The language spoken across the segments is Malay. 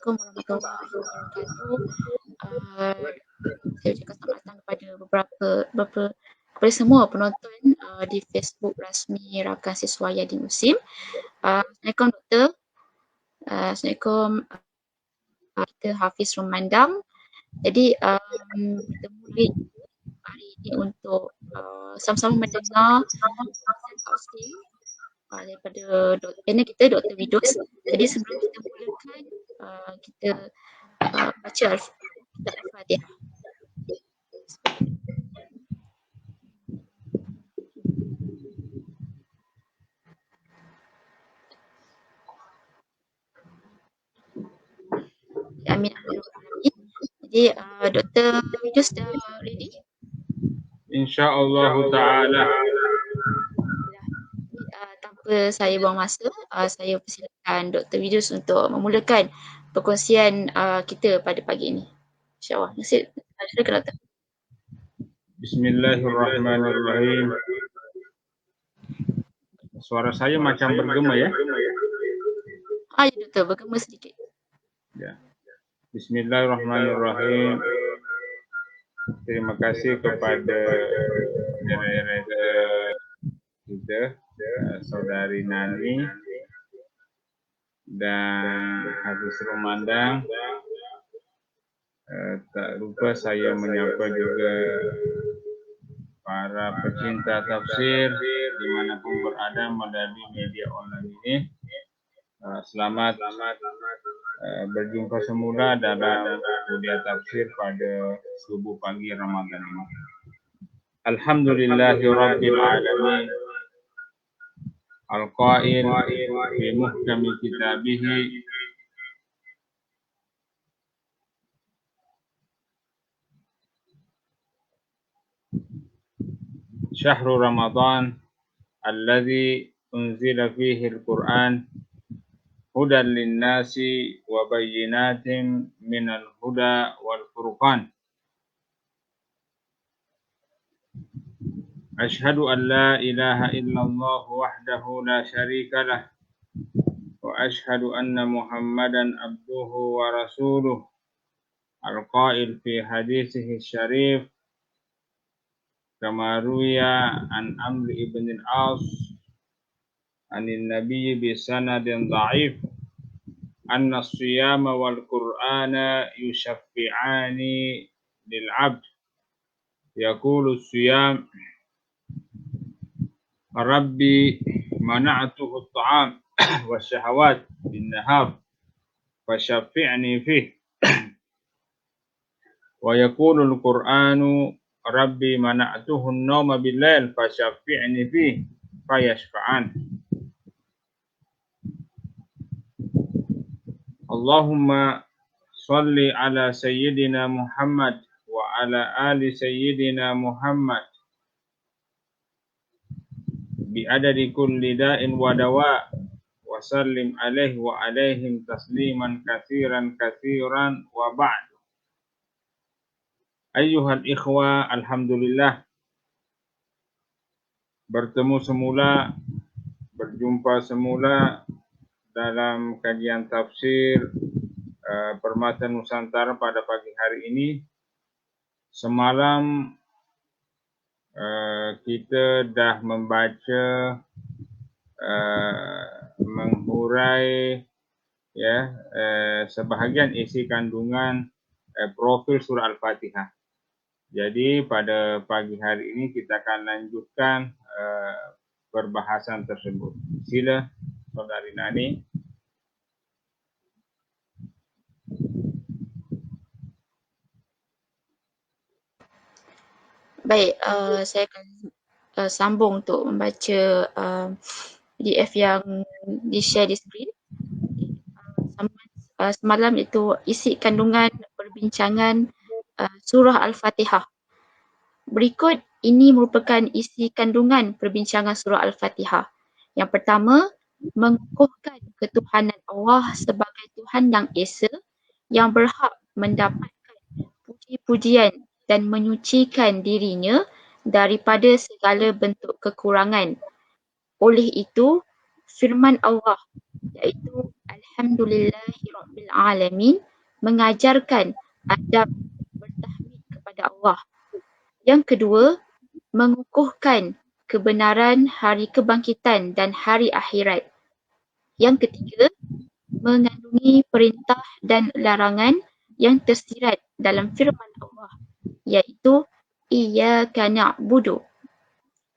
Assalamualaikum warahmatullahi wabarakatuh. Saya ucapkan selamat datang kepada kepada semua penonton di Facebook rasmi Rakan Siswa Yadi Musim. Assalamualaikum Doktor. Assalamualaikum. Kita Hafiz Rumandang. Jadi bertemu lagi hari ini untuk sama-sama mendengar tafsir daripada panel kita Dr. Widus. Jadi sebelum kita mulakan kita baca Al-Fatihah. Amin. Jadi Dr. Widus dah ready? InsyaAllah ta'ala. Tanpa saya buang masa, saya persilakan Dr. Widus untuk memulakan perkongsian kita pada pagi ini. InsyaAllah. Silakan Dr. Bismillahirrahmanirrahim. Suara saya macam bergema ya? Ya Doktor, bergema sedikit. Ya. Bismillahirrahmanirrahim. Terima kasih kepada kita, Saudari Nani dan Hafiz Rumandang. Tak lupa saya menyapa juga para pecinta tafsir dimanapun berada melalui media online ini. Selamat berjumpa semula dalam kuliah tafsir pada subuh pagi Ramadan ini. Alhamdulillahirabbil alamin. Al-qail fi muhkami kitabihi Syahru Ramadan alladzi unzila fihi al-Qur'an hudan lin-nasi wa bayyinatin minal huda wal furqan. Ashhadu an la ilaha illallah wahdahu la syarika lah wa ashhadu anna Muhammadan abduhu wa rasuluh. Al-qail fi hadithihi syarif kama ruya an Amr ibn al-As anin Nabi bi sanadin dha'if anna as-siyama wal Qur'ana yushaffi'ani lil 'abd yaqulu as-siyam Rabbi mana'tuhu at-ta'am wasyahawat bin nahar fashaffi'ni fih wa yaqulu al-Qur'anu Rabbi mana'tuhu an-nawma bil-lail fashaffi'ni fih fayashfa'an. Allahumma salli ala sayyidina Muhammad wa ala ali sayyidina Muhammad bi adadi kulli da'in wa dawa wa sallim alaihi wa alaihim tasliman katsiran wa ba'd. Ayyuhal ikhwa, alhamdulillah berjumpa semula dalam kajian tafsir Permata Nusantara pada pagi hari ini. Semalam kita dah membaca menghurai sebahagian isi kandungan profil surah Al-Fatihah. Jadi pada pagi hari ini kita akan lanjutkan perbahasan tersebut. Sila Saudari Nani. Baik, saya akan sambung untuk membaca PDF yang di-share di skrin. Semalam itu isi kandungan perbincangan surah Al-Fatihah. Berikut ini merupakan isi kandungan perbincangan surah Al-Fatihah. Yang pertama, mengukuhkan ketuhanan Allah sebagai Tuhan yang Esa yang berhak mendapatkan puji-pujian dan menyucikan dirinya daripada segala bentuk kekurangan. Oleh itu, firman Allah iaitu Alhamdulillahirabbil alamin, mengajarkan adab bertahmid kepada Allah. Yang kedua, mengukuhkan kebenaran hari kebangkitan dan hari akhirat. Yang ketiga, mengandungi perintah dan larangan yang tersirat dalam firman Allah, iaitu Iyyaka na'budu.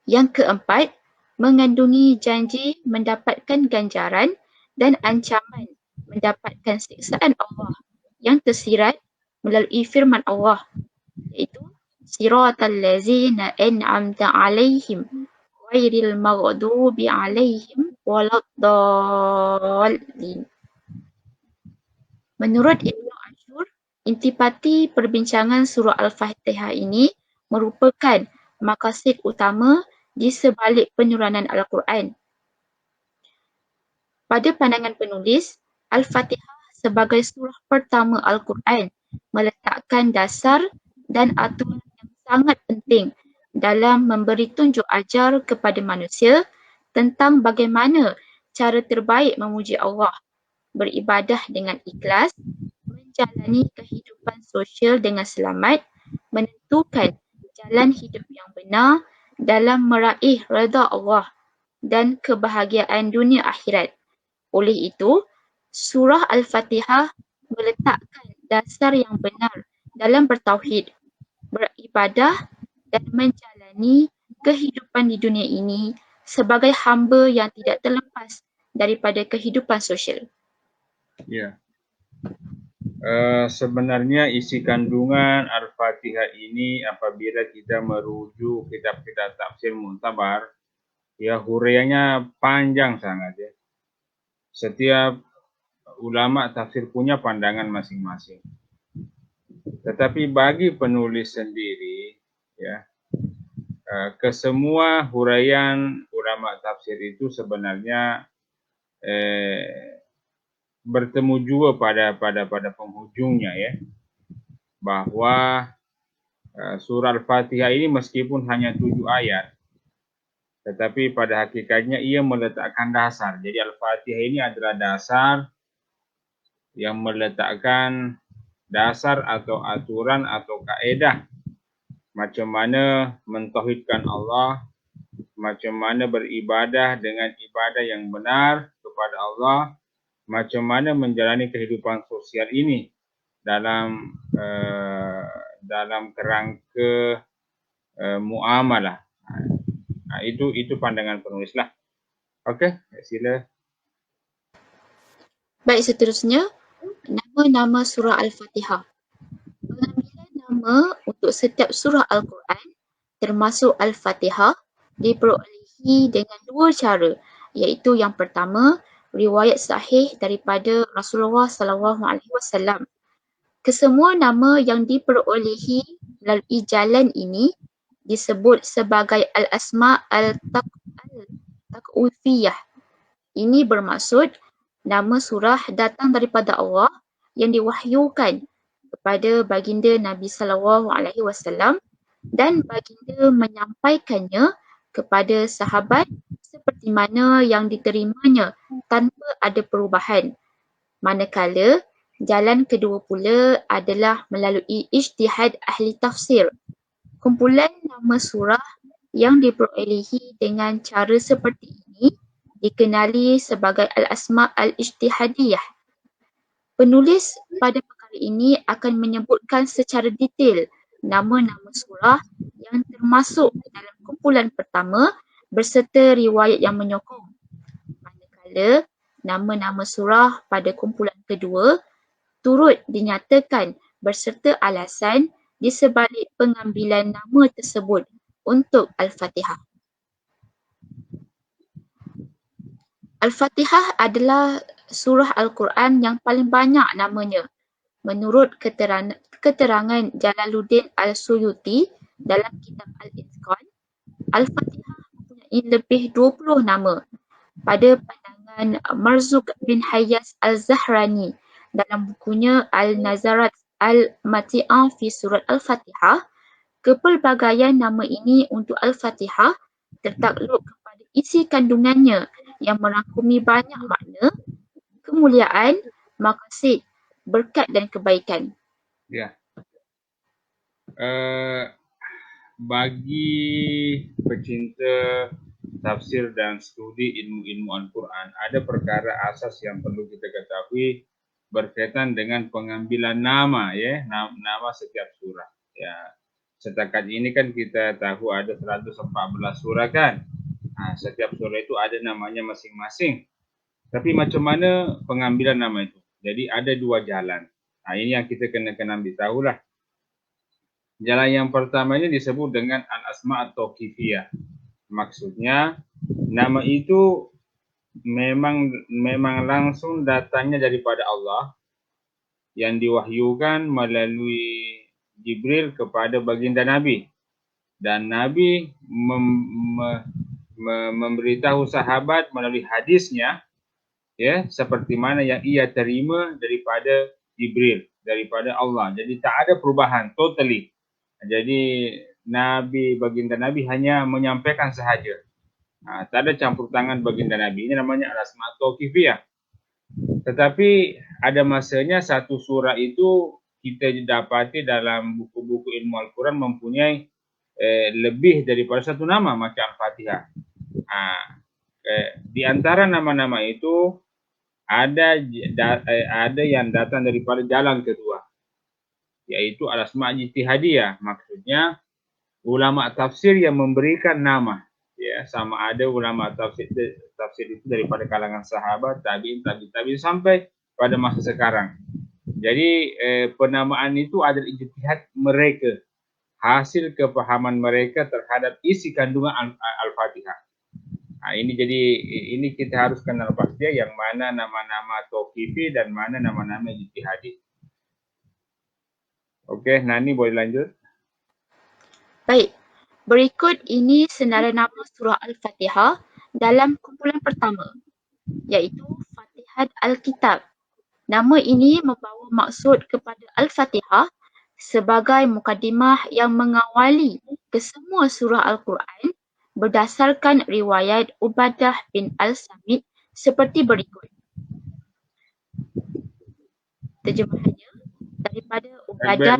Yang keempat, mengandungi janji mendapatkan ganjaran dan ancaman mendapatkan siksaan Allah yang tersirat melalui firman Allah, iaitu Siratal ladzina an'amta 'alaihim ghairil maghdubi 'alaihim waladdallin. Menurut Ibnu Ashur, intipati perbincangan surah Al-Fatihah ini merupakan maqasid utama di sebalik penuranan Al-Quran. Pada pandangan penulis, Al-Fatihah sebagai surah pertama Al-Quran meletakkan dasar dan aturan yang sangat penting dalam memberi tunjuk ajar kepada manusia tentang bagaimana cara terbaik memuji Allah, beribadah dengan ikhlas, menjalani kehidupan sosial dengan selamat, menentukan jalan hidup yang benar dalam meraih redha Allah dan kebahagiaan dunia akhirat. Oleh itu, surah Al-Fatihah meletakkan dasar yang benar dalam bertauhid, beribadah dan menjalani kehidupan di dunia ini sebagai hamba yang tidak terlepas daripada kehidupan sosial. Ya. Sebenarnya isi kandungan Al-Fatihah ini apabila kita merujuk kitab-kitab tafsir Mu'tabar, ya huraiannya panjang sangat ya. Setiap ulama tafsir punya pandangan masing-masing. Tetapi bagi penulis sendiri, ya, kesemua huraian ulama tafsir itu sebenarnya bertemu juga pada penghujungnya ya, bahwa surah Al-Fatihah ini meskipun hanya 7 ayat, tetapi pada hakikatnya ia meletakkan dasar. Jadi Al-Fatihah ini adalah dasar yang meletakkan dasar atau aturan atau kaedah macam mana mentauhidkan Allah, macam mana beribadah dengan ibadah yang benar kepada Allah, macam mana menjalani kehidupan sosial ini dalam kerangka muamalah. Nah, itu pandangan penulis lah. Okey, sila. Baik, seterusnya, nama-nama surah Al-Fatihah. Pengambilan nama untuk setiap surah Al-Quran termasuk Al-Fatihah diperolehi dengan 2 cara, iaitu yang pertama, riwayat sahih daripada Rasulullah SAW. Kesemua nama yang diperolehi melalui jalan ini disebut sebagai Al-Asma' Al-Taqufiyah. Ini bermaksud nama surah datang daripada Allah yang diwahyukan kepada baginda Nabi SAW dan baginda menyampaikannya kepada sahabat seperti mana yang diterimanya tanpa ada perubahan. Manakala jalan kedua pula adalah melalui ijtihad ahli tafsir. Kumpulan nama surah yang diperolehi dengan cara seperti ini dikenali sebagai Al-Asma' Al-Ijtihadiyah. Penulis pada perkara ini akan menyebutkan secara detail nama-nama surah yang termasuk dalam kumpulan pertama berserta riwayat yang menyokong. Manakala nama-nama surah pada kumpulan kedua turut dinyatakan berserta alasan di sebalik pengambilan nama tersebut untuk Al-Fatihah. Al-Fatihah adalah surah Al-Quran yang paling banyak namanya. Menurut keterangan Jalaluddin Al-Suyuti dalam kitab Al-Itqan, Al-Fatihah mempunyai lebih 20 nama. Pada pandangan Marzuq bin Hayyas Al-Zahrani dalam bukunya Al-Nazarat Al-Mati'ah fi Surat Al-Fatihah, kepelbagaian nama ini untuk Al-Fatihah tertakluk kepada isi kandungannya yang merangkumi banyak makna, kemuliaan, maqasid berkat dan kebaikan. Ya. Bagi pecinta tafsir dan studi ilmu-ilmu Al-Quran, ada perkara asas yang perlu kita ketahui berkaitan dengan pengambilan nama, ya, nama setiap surah. Ya, setakat ini kan kita tahu ada 114 surah kan. Nah, setiap surah itu ada namanya masing-masing. Tapi macam mana pengambilan nama itu? Jadi ada dua jalan. Nah, ini yang kita kena ambil tahu lah. Jalan yang pertama ini disebut dengan al-asma' at-tauqifiyah. Maksudnya nama itu memang langsung datangnya daripada Allah yang diwahyukan melalui Jibril kepada baginda Nabi, dan Nabi memberitahu sahabat melalui hadisnya, ya, seperti mana yang ia terima daripada Jibril, daripada Allah. Jadi tak ada perubahan totally. Jadi baginda Nabi hanya menyampaikan sahaja. Tak ada campur tangan baginda Nabi. Ini namanya al-asma' at-tauqifiyah. Tetapi ada masanya satu surah itu kita dapati dalam buku-buku ilmu Al-Quran mempunyai lebih daripada satu nama, macam Al-Fatihah. Di antara nama-nama itu ada yang datang daripada jalan kedua, yaitu al-asma' ijtihadiyah. Maksudnya ulama tafsir yang memberikan nama, ya, sama ada ulama tafsir itu daripada kalangan sahabat, tabi'in sampai pada masa sekarang. Jadi penamaan itu adalah ijtihad mereka, hasil kepahaman mereka terhadap isi kandungan Al-Fatihah. Nah, ini kita harus kenal pasti yang mana nama-nama tauqifi dan mana nama-nama ijtihadi. Oke, Nani boleh lanjut. Baik, berikut ini senarai nama surah Al-Fatihah dalam kumpulan pertama, iaitu Fatihat Al-Kitab. Nama ini membawa maksud kepada Al-Fatihah sebagai mukadimah yang mengawali kesemua surah Al-Quran berdasarkan riwayat Ubadah bin Al-Samit seperti berikut. Terjemahannya daripada Ubadah.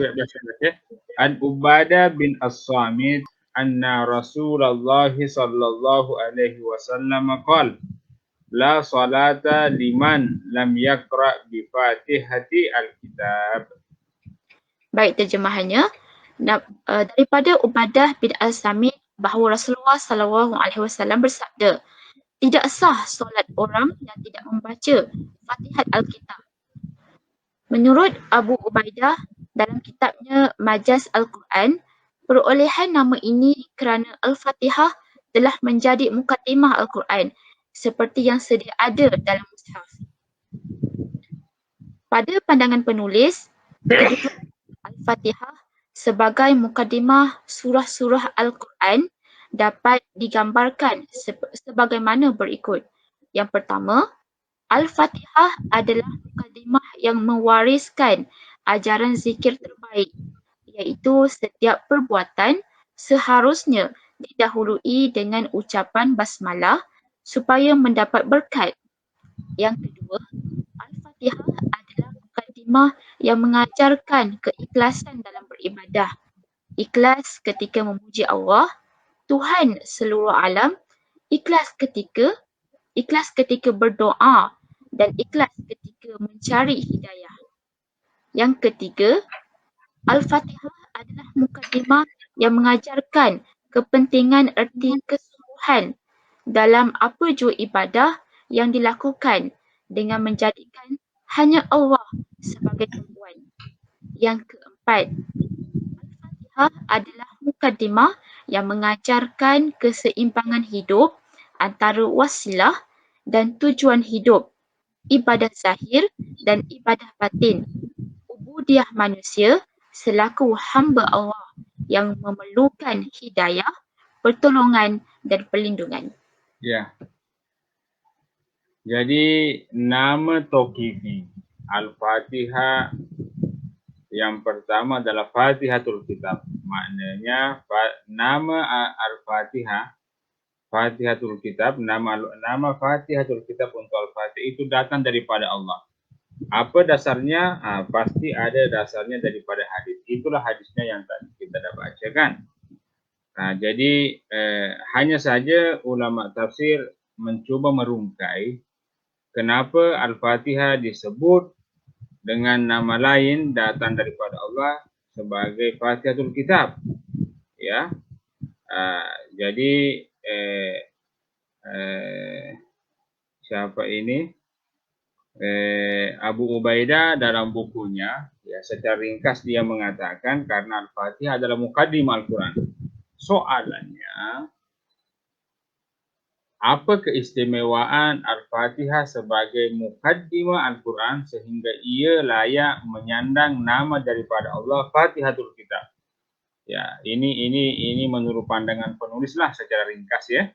An Ubadah bin As-Samit anna Rasulullah sallallahu alaihi wasallam qala la salata liman lam yaqra bi Fatihati al-Kitab. Baik, terjemahannya daripada Ubadah bin Al-Samit bahawa Rasulullah SAW bersabda, tidak sah solat orang yang tidak membaca Fatihat Al-Kitab. Menurut Abu Ubaidah dalam kitabnya Majaz Al-Quran, perolehan nama ini kerana Al-Fatihah telah menjadi mukadimah Al-Quran seperti yang sedia ada dalam mushaf. Pada pandangan penulis, kedudukan Al-Fatihah sebagai mukadimah surah-surah Al-Quran dapat digambarkan sebagaimana berikut. Yang pertama, Al-Fatihah adalah mukadimah yang mewariskan ajaran zikir terbaik, iaitu setiap perbuatan seharusnya didahului dengan ucapan basmalah supaya mendapat berkat. Yang kedua, Al-Fatihah adalah mukadimah yang mengajarkan keikhlasan dalam beribadah. Ikhlas ketika memuji Allah, Tuhan seluruh alam, ikhlas ketika berdoa dan ikhlas ketika mencari hidayah. Yang ketiga, Al-Fatihah adalah mukadimah yang mengajarkan kepentingan erti keseluruhan dalam apa jua ibadah yang dilakukan dengan menjadikan hanya Allah sebagai tumpuan. Yang keempat, Al-Fatihah adalah mukadimah yang mengajarkan keseimbangan hidup antara wasilah dan tujuan hidup, ibadah zahir dan ibadah batin, ubudiah manusia selaku hamba Allah yang memerlukan hidayah, pertolongan dan perlindungan. Ya. Jadi nama tauqifi Al-Fatihah yang pertama adalah Fatihatul Kitab. Maknanya nama Al-Fatihah, Fatihatul Kitab, nama Fatihatul Kitab untuk Al-Fatihah itu datang daripada Allah. Apa dasarnya? Pasti ada dasarnya daripada hadis. Itulah hadisnya yang tadi kita dah bacakan. Jadi hanya saja ulama tafsir mencuba merungkai kenapa Al-Fatihah disebut dengan nama lain datang daripada Allah sebagai Fatihatul Kitab. Ya, jadi siapa ini? Abu Ubaidah dalam bukunya, ya secara ringkas dia mengatakan karena Al-Fatihah adalah muqaddimah Al-Quran. Soalannya, apa keistimewaan Al-Fatihah sebagai muqaddimah Al-Quran sehingga ia layak menyandang nama daripada Allah Fatihatul Kitab? Ya, ini menurut pandangan penulis lah secara ringkas ya.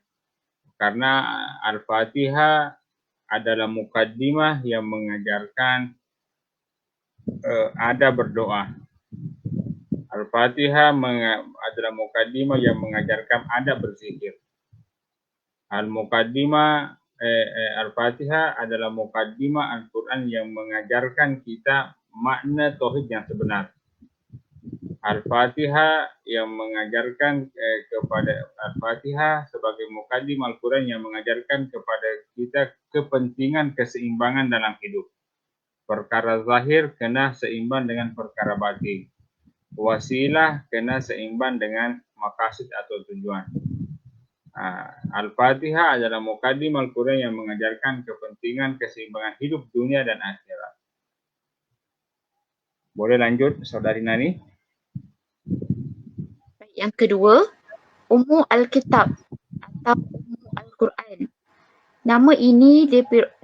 Karena Al-Fatihah adalah muqaddimah yang mengajarkan ada berdoa. Al-Fatihah adalah muqaddimah yang mengajarkan ada berzikir. Al-Fatihah adalah muqaddimah Al-Quran yang mengajarkan kita makna tauhid yang sebenar. Al-Fatihah yang mengajarkan Al-Fatihah sebagai muqaddimah Al-Quran yang mengajarkan kepada kita kepentingan keseimbangan dalam hidup. Perkara zahir kena seimbang dengan perkara batin. Wasilah kena seimbang dengan maqasid atau tujuan. Al-Fatihah adalah muqaddimah Al-Quran yang mengajarkan kepentingan keseimbangan hidup dunia dan akhirat. Boleh lanjut, Saudari Nani? Yang kedua, Ummu Al-Kitab atau Ummu Al-Quran. Nama ini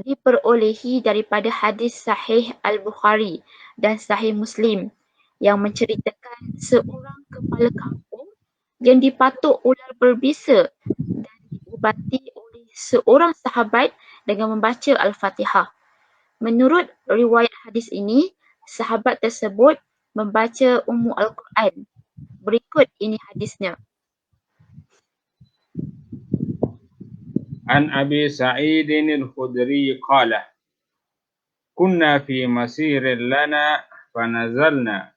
diperolehi daripada hadis Sahih Al-Bukhari dan Sahih Muslim yang menceritakan seorang kepala kampung yang dipatuk ular berbisa dan diubati oleh seorang sahabat dengan membaca Al-Fatihah. Menurut riwayat hadis ini, sahabat tersebut membaca Ummu Al-Quran. Berikut ini hadisnya. An Abi Sa'id al-Khudri qala kunna fi masirin lana fanazalna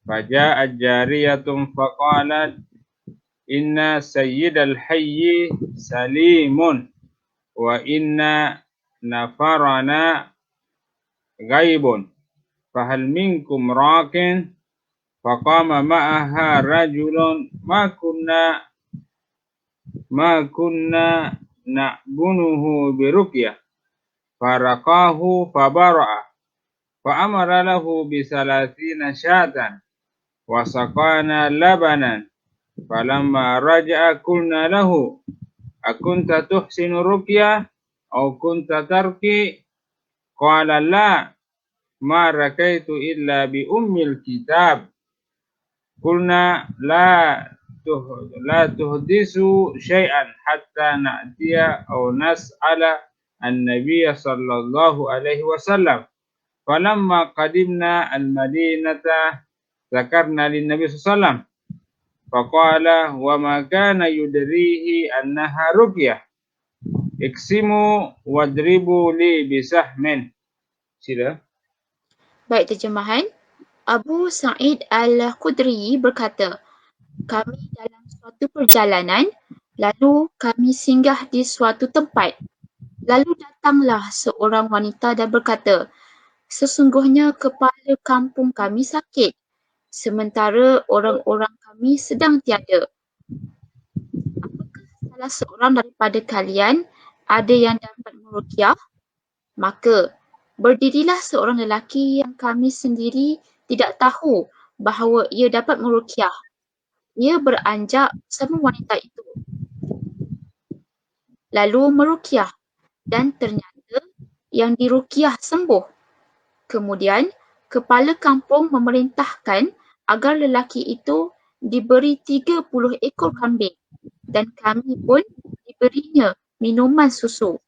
faja'at jariyatun faqalat inna sayyidal hayyi salimun wa inna nafarana ghaibun fahal minkum rakin faqama ma'aha rajulun ma kunna na'bunuhu biruqyah faraqahu fabara'a fa'amara lahu bisalatina syatan wa saqana labanan falamma raja'a qulna lahu akunta tuhsinu ruqyah aw kunta tarki qala la ma rakaitu illa bi ummil kitab qulna la tuhdisu syai'an hatta na'tiya aw nas'ala an-nabiy sallallahu alaihi wasallam. Falamma qadimna al-Madinata zakarna lin-nabi sallallahu alaihi wasallam. Faqala wa ma kana yudrihi annaha ruqyah. Iksimu wadribu li bisahmin. Sila. Baik, terjemahan. Abu Sa'id Al-Khudri berkata, kami dalam suatu perjalanan, lalu kami singgah di suatu tempat. Lalu datanglah seorang wanita dan berkata, sesungguhnya kepala kampung kami sakit, sementara orang-orang kami sedang tiada. Apakah salah seorang daripada kalian ada yang dapat meruqyah? Maka berdirilah seorang lelaki yang kami sendiri tidak tahu bahawa ia dapat meruqyah. Ia beranjak bersama wanita itu, lalu meruqyah dan ternyata yang diruqyah sembuh. Kemudian kepala kampung memerintahkan agar lelaki itu diberi 30 ekor kambing dan kami pun diberinya minuman susu.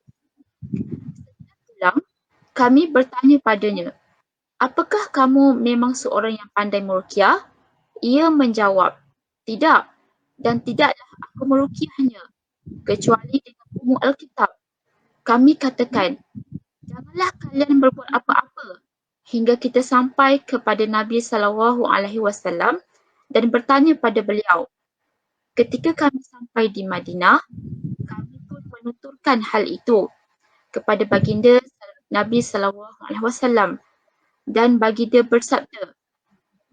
Setelah pulang, kami bertanya padanya, apakah kamu memang seorang yang pandai meruqyah? Ia menjawab, tidak, dan tidaklah aku meruqyahnya kecuali dengan Ummu Al-Kitab. Kami katakan, janganlah kalian berbuat apa-apa hingga kita sampai kepada Nabi SAW dan bertanya pada beliau. Ketika kami sampai di Madinah, kami pun menuturkan hal itu kepada baginda Nabi SAW dan baginda bersabda,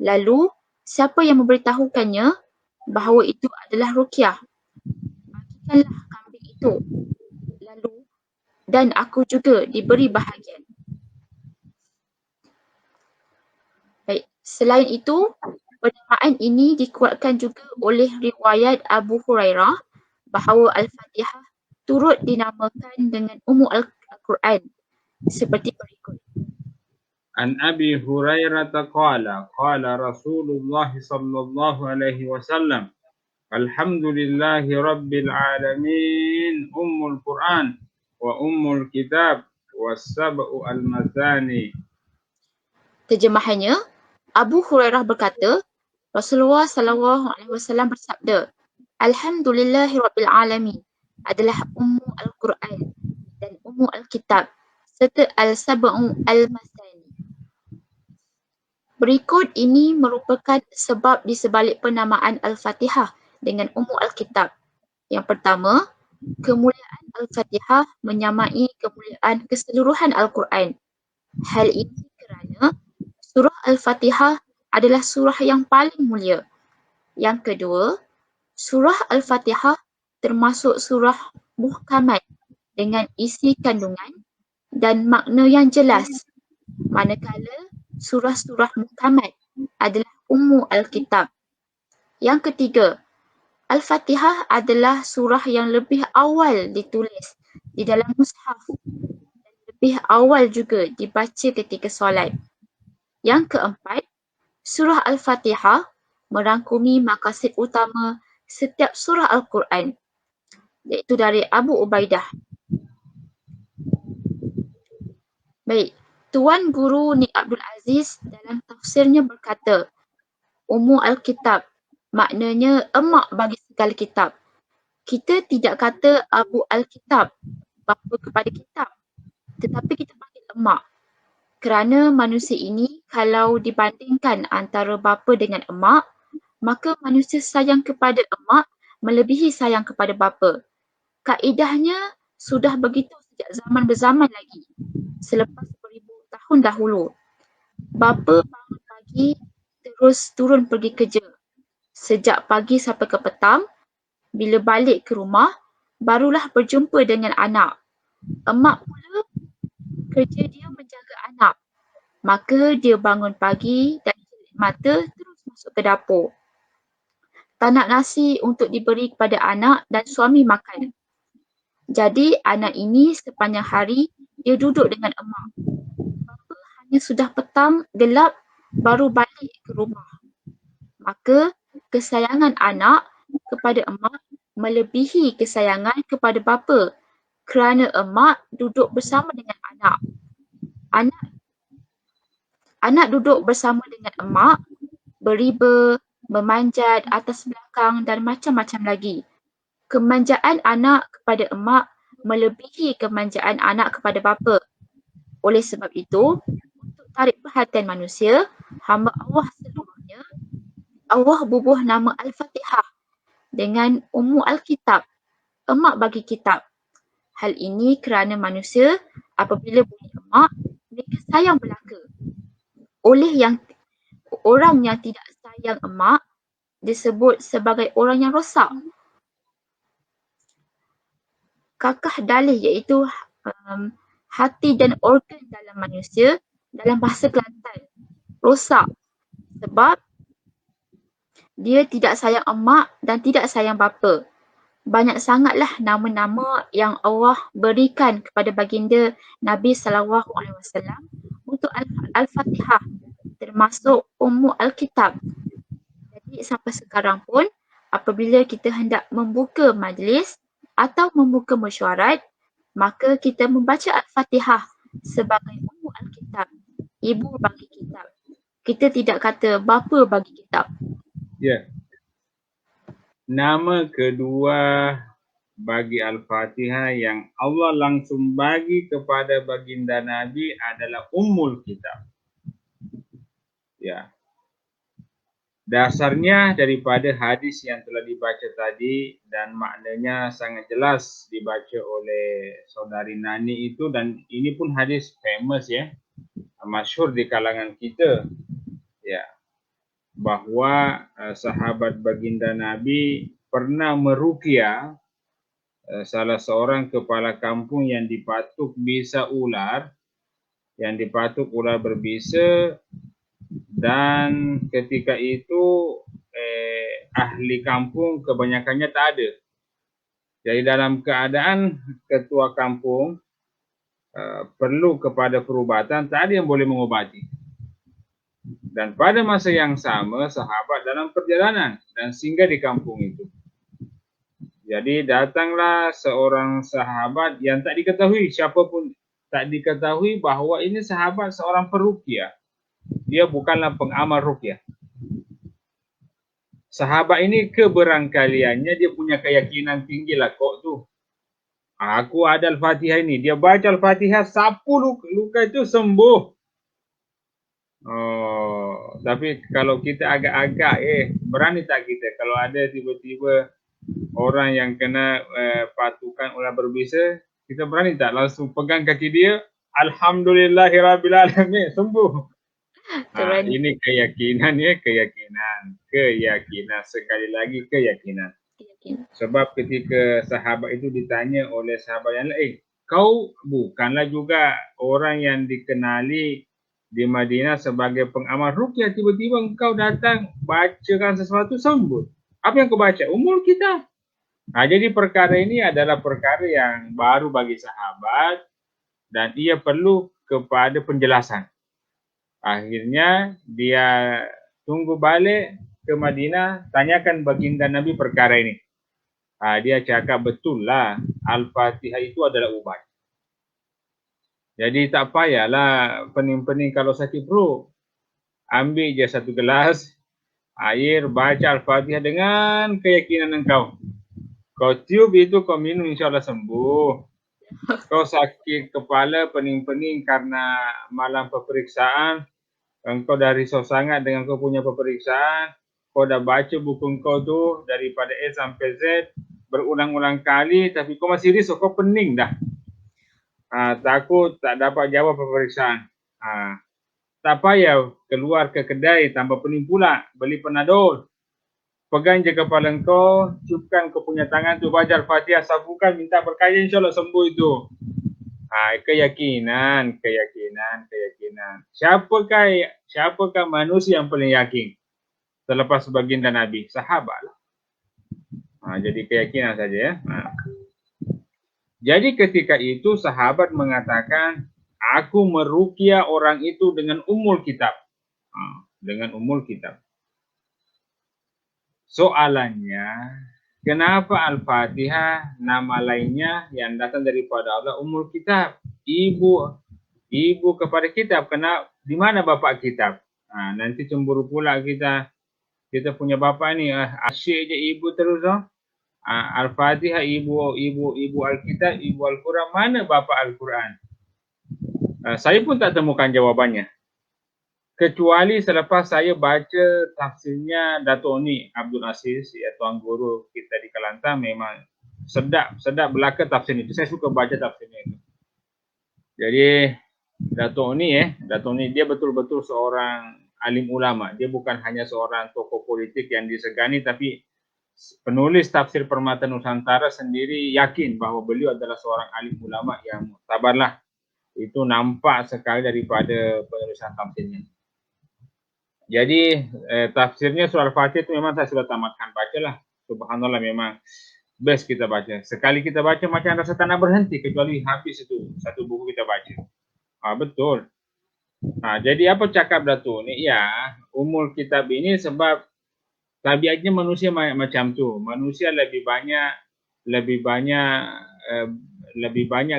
lalu siapa yang memberitahukannya bahawa itu adalah ruqyah, bagikanlah kambing itu. Lalu dan aku juga diberi bahagian. Baik, selain itu, penamaan ini dikuatkan juga oleh riwayat Abu Hurairah bahawa Al-Fatihah turut dinamakan dengan Al-Quran seperti berikut. An Abi Hurairah qala qala Rasulullah sallallahu alaihi wasallam Alhamdulillahi rabbil alamin ummul Quran wa ummul kitab was-sab'u al-mathani. Terjemahannya, Abu Hurairah berkata, Rasulullah SAW bersabda, Alhamdulillahirabbil alamin adalah ummu Al-Quran dan ummu Al-Kitab serta al-sab'u al-mathani. Berikut ini merupakan sebab di sebalik penamaan Al-Fatihah dengan ummu Al-Kitab. Yang pertama, kemuliaan Al-Fatihah menyamai kemuliaan keseluruhan Al-Quran. Hal ini kerana surah Al-Fatihah adalah surah yang paling mulia. Yang kedua, surah Al-Fatihah termasuk surah muhkamat dengan isi kandungan dan makna yang jelas, manakala surah-surah muhkamat adalah ummu Al-Kitab. Yang ketiga, Al-Fatihah adalah surah yang lebih awal ditulis di dalam mushaf dan lebih awal juga dibaca ketika solat. Yang keempat, surah Al-Fatihah merangkumi maqasid utama setiap surah Al-Quran, iaitu dari Abu Ubaidah. Baik, Tuan Guru Nik Abdul Aziz dalam tafsirnya berkata, Ummu Al-Kitab maknanya emak bagi segala kitab. Kita tidak kata Abu Al-Kitab, bapa kepada kitab, tetapi kita panggil emak. Kerana manusia ini kalau dibandingkan antara bapa dengan emak, maka manusia sayang kepada emak melebihi sayang kepada bapa. Kaedahnya sudah begitu sejak zaman berzaman lagi, selepas beribu tahun dahulu. Bapa bangun pagi terus turun pergi kerja. Sejak pagi sampai ke petang, bila balik ke rumah, barulah berjumpa dengan anak. Emak pula kerja dia menjaga anak. Maka dia bangun pagi dan jelit mata terus masuk ke dapur. Tak nak nasi untuk diberi kepada anak dan suami makan. Jadi anak ini sepanjang hari dia duduk dengan emak. Bapa hanya sudah petang, gelap baru balik ke rumah. Maka kesayangan anak kepada emak melebihi kesayangan kepada bapa kerana emak duduk bersama dengan anak. Anak duduk bersama dengan emak, beriba, memanjat atas belakang dan macam-macam lagi. Kemanjaan anak kepada emak melebihi kemanjaan anak kepada bapa. Oleh sebab itu, untuk tarik perhatian manusia, hamba Allah seluruhnya, Allah bubuh nama Al-Fatihah dengan Ummu Al-Kitab, emak bagi kitab. Hal ini kerana manusia apabila bunyi emak, mereka sayang belaka. Oleh orang yang tidak sayang emak disebut sebagai orang yang rosak. Kakah dalih iaitu hati dan organ dalam manusia dalam bahasa Kelantan rosak sebab dia tidak sayang emak dan tidak sayang bapa. Banyak sangatlah nama-nama yang Allah berikan kepada baginda Nabi SAW untuk Al-Fatihah, termasuk Ummu Al-Kitab. Jadi sampai sekarang pun apabila kita hendak membuka majlis atau membuka mesyuarat, maka kita membaca Al-Fatihah sebagai Ummu Al-Kitab, ibu bagi kitab. Kita tidak kata bapa bagi kitab. Ya. Nama kedua bagi Al-Fatihah yang Allah langsung bagi kepada baginda Nabi adalah Ummul Kitab. Ya. Dasarnya daripada hadis yang telah dibaca tadi dan maknanya sangat jelas dibaca oleh saudari Nani itu, dan ini pun hadis famous ya, masyhur di kalangan kita ya, bahawa sahabat baginda Nabi pernah meruqyah salah seorang kepala kampung yang dipatuk bisa ular, yang dipatuk ular berbisa, dan ketika itu ahli kampung kebanyakannya tak ada. Jadi dalam keadaan ketua kampung perlu kepada perubatan, tak ada yang boleh mengobati. Dan pada masa yang sama sahabat dalam perjalanan dan singgah di kampung itu. Jadi datanglah seorang sahabat yang tak diketahui siapapun, tak diketahui bahawa ini sahabat seorang peruqyah. Dia bukanlah pengamal ruqyah. Sahabat ini keberangkaliannya dia punya keyakinan tinggi lah kok tu. Aku ada Al-Fatihah ini. Dia baca Al-Fatihah, sapu luka itu sembuh. Oh, tapi kalau kita agak-agak, berani tak kita kalau ada tiba-tiba orang yang kena patukan ular berbisa, kita berani tak langsung pegang kaki dia, Alhamdulillahirrabbilalamin, sembuh. Ini keyakinan ya, keyakinan. Sekali lagi keyakinan. Sebab ketika sahabat itu ditanya oleh sahabat yang lain, kau bukanlah juga orang yang dikenali di Madinah sebagai pengamal ruqyah, tiba-tiba engkau datang bacakan sesuatu sembuh. Apa yang kau baca? Umul Kitab. Jadi perkara ini adalah perkara yang baru bagi sahabat dan ia perlu kepada penjelasan. Akhirnya dia tunggu balik ke Madinah, tanyakan baginda Nabi perkara ini. Dia cakap betul lah, Al-Fatihah itu adalah ubat. Jadi tak payahlah pening-pening kalau sakit perut. Ambil je satu gelas air, baca Al-Fatihah dengan keyakinan engkau. Kau tiup itu, kau minum, insyaAllah sembuh. Kau sakit kepala, pening-pening karena malam peperiksaan, engkau dah risau sangat dengan kau punya peperiksaan, kau dah baca buku kau tu daripada A sampai Z berulang-ulang kali, tapi kau masih risau, kau pening dah. Takut tak dapat jawab peperiksaan. Tak payah keluar ke kedai tambah pening pula, beli Panadol. Pegang je kepala kau, ciupkan kau punya tangan tu, baca Al-Fatihah, sabukan, minta berkaya, insyaAllah sembuh itu. Keyakinan. Siapakah manusia yang paling yakin selepas baginda Nabi? Sahabat lah. Jadi keyakinan saja ya. Jadi ketika itu sahabat mengatakan, aku meruqyah orang itu dengan Ummul Kitab. Dengan Ummul Kitab. Soalannya, kenapa Al-Fatihah nama lainnya yang datang daripada Allah Ummul Kitab? Ibu kepada kitab. Di mana bapak kitab? Nanti cemburu pula kita punya bapak ni asyik je ibu terus. Al-Fatihah ibu Al-Kitab, ibu Al-Quran. Mana bapak Al-Quran? Saya pun tak temukan jawabannya. Kecuali selepas saya baca tafsirnya Dato' Ni Abdul Aziz, ya, Tuan Guru kita di Kelantan, memang sedap belaka tafsir itu. Saya suka baca tafsirnya itu. Jadi Dato' Ni dia betul-betul seorang alim ulama. Dia bukan hanya seorang tokoh politik yang disegani, tapi penulis tafsir Permata Nusantara sendiri yakin bahawa beliau adalah seorang alim ulama yang muktabarlah. Itu nampak sekali daripada penulisan tafsirnya. Jadi tafsirnya surah Al-Fatihah itu memang saya sudah tamatkan bacalah. Subhanallah, memang best kita baca. Sekali kita baca macam rasa tak nak berhenti kecuali habis itu satu buku kita baca. Betul. Jadi apa cakap Dato' ni? Ya, Ummul Kitab ini sebab tabiatnya manusia macam tu. Manusia lebih banyak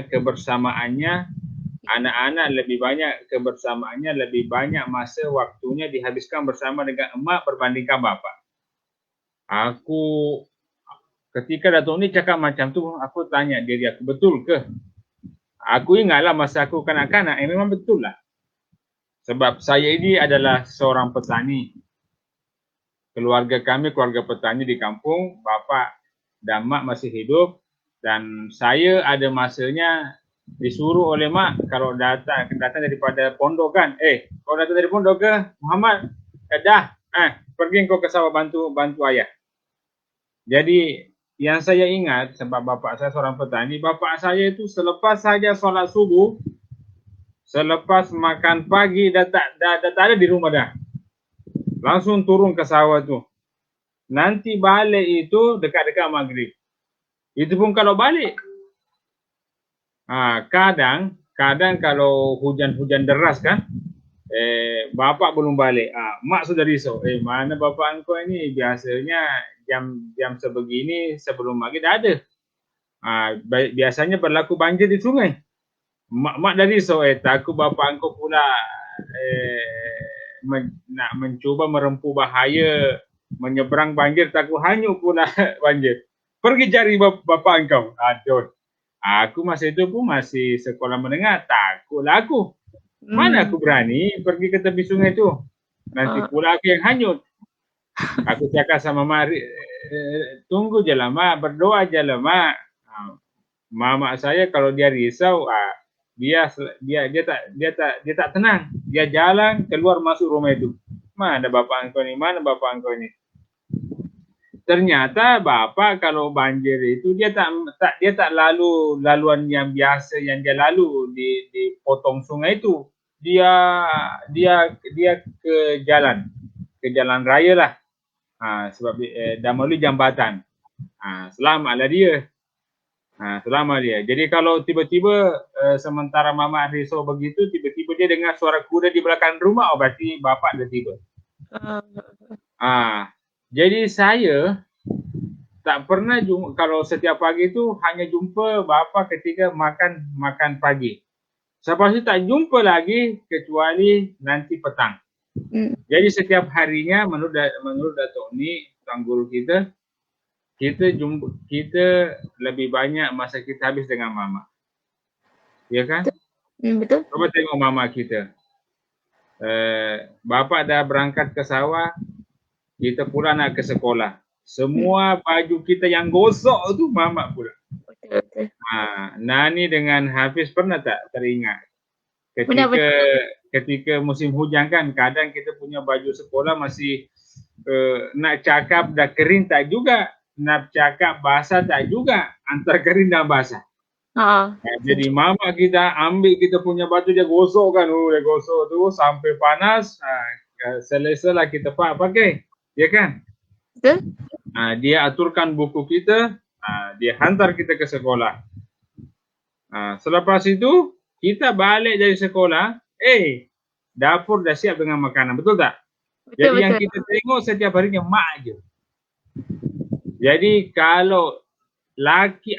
kebersamaannya. Anak-anak lebih banyak kebersamaannya, lebih banyak masa waktunya dihabiskan bersama dengan emak berbandingkan bapa. Ketika Dato' ni cakap macam tu, aku tanya diri aku, betul ke? Aku ingatlah masa aku kanak-kanak, memang betul lah. Sebab saya ini adalah seorang petani. Keluarga kami keluarga petani di kampung, bapa dan mak masih hidup, dan saya ada masanya disuruh oleh mak kalau datang daripada pondok kan, kau datang dari pondok ke Muhammad, dah, pergi kau ke sawah bantu ayah. Jadi yang saya ingat, sebab bapak saya seorang petani, bapak saya itu selepas saja solat subuh, selepas makan pagi dah tak ada di rumah dah, langsung turun ke sawah tu. Nanti balik itu dekat-dekat maghrib. Itu pun kalau balik. Kadang kalau hujan-hujan deras kan, bapak belum balik. Mak sudah risau. Mana bapak engkau ini? Biasanya jam sebegini sebelum maghrib dah ada. Biasanya berlaku banjir di sungai. Mak dah risau. Takut bapak engkau pula nak mencuba merempuh bahaya, menyeberang banjir, takut hanyut pula banjir. Pergi cari bapak engkau. Aduh. Aku masa itu pun masih sekolah menengah, takutlah aku. Mana aku berani pergi ke tepi sungai tu. Nanti pula aku yang hanyut. Aku cakap sama mak, tunggu je lah mak, berdoa je lah mak. Mama saya kalau dia risau, dia tak tenang. Dia jalan keluar masuk rumah itu. Mana bapak engkau ni? Mana bapak engkau ni? Ternyata bapak kalau banjir itu dia tak lalu laluan yang biasa yang dia lalu di potong sungai itu. Dia ke jalan raya lah. Sebab dah melalui jambatan. Selamatlah dia. Selamat dia. Jadi kalau tiba-tiba sementara mama risau begitu, tiba-tiba dia dengar suara kuda di belakang rumah, berarti bapak dah tiba. Jadi saya tak pernah jumpa, kalau setiap pagi tu hanya jumpa bapa ketika makan pagi. Lepas itu tak jumpa lagi kecuali nanti petang. Jadi setiap harinya menurut Datuk ni, tuan guru kita lebih banyak masa kita habis dengan mama. Ya kan? Betul. Coba tengok mama kita. Bapa dah berangkat ke sawah, kita pula nak ke sekolah. Semua baju kita yang gosok tu mama pula. Nani dengan Hafiz pernah tak teringat? Ketika musim hujan kan, kadang kita punya baju sekolah masih nak cakap dah kering tak juga, nak cakap basah tak juga, antara kering dan basah. Jadi mama kita ambil kita punya baju, dia gosok kan, dia gosok tu sampai panas, selesa-lah kita pakai, ya kan? Dia aturkan buku kita, dia hantar kita ke sekolah. Selepas itu kita balik dari sekolah, dapur dah siap dengan makanan, betul tak? Jadi yang kita tengok setiap harinya mak aja. Jadi kalau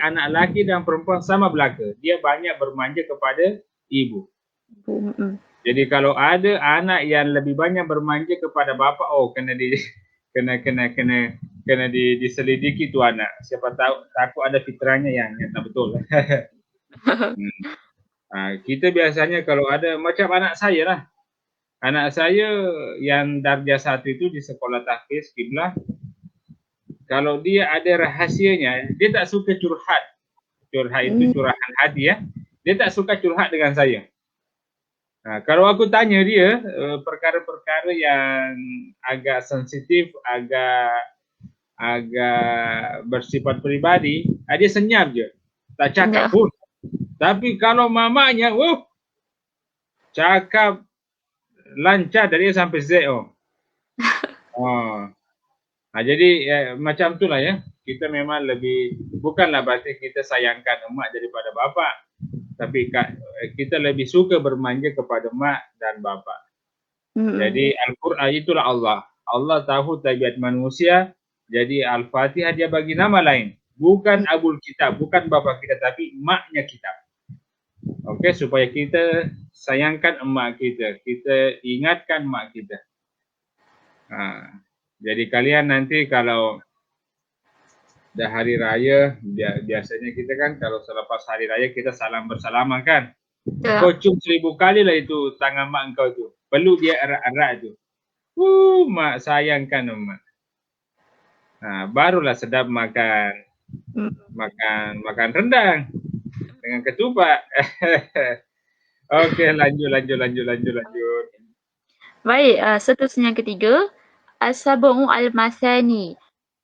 anak laki dan perempuan sama belaka, dia banyak bermanja kepada ibu. Jadi kalau ada anak yang lebih banyak bermanja kepada bapa, kena diselidiki tu anak. Siapa tahu takut ada fitrahnya yang tak betul. Kita biasanya kalau ada macam anak saya lah. Anak saya yang darjah 1 itu di sekolah tahfiz Qiblah, kalau dia ada rahasianya, dia tak suka curhat. Curhat itu curahan hati ya. Dia tak suka curhat dengan saya. Kalau aku tanya dia perkara-perkara yang agak sensitif, agak bersifat peribadi, dia senyap je. Tak cakap pun. Tapi kalau mamanya, cakap lancar dari A sampai Z. Jadi macam itulah ya. Kita memang bukanlah berarti kita sayangkan emak daripada bapa, tapi kita lebih suka bermanja kepada mak dan bapa. Jadi Al-Quran itulah Allah. Allah tahu tabiat manusia. Jadi Al-Fatihah dia bagi nama lain. Bukan Abul Kitab, bukan bapa kita, tapi maknya kitab. Supaya kita sayangkan emak kita, kita ingatkan mak kita. Jadi kalian nanti kalau dah hari raya, biasanya kita kan kalau selepas hari raya kita salam bersalaman kan. Kau cium 1000 kali lah itu tangan mak engkau tu. Perlu dia erat-erat tu. Mak sayangkan mak. Barulah sedap makan rendang dengan ketupat. Okey, lanjut. Baik, seterusnya yang ketiga, As-Sab'u Al-Masani.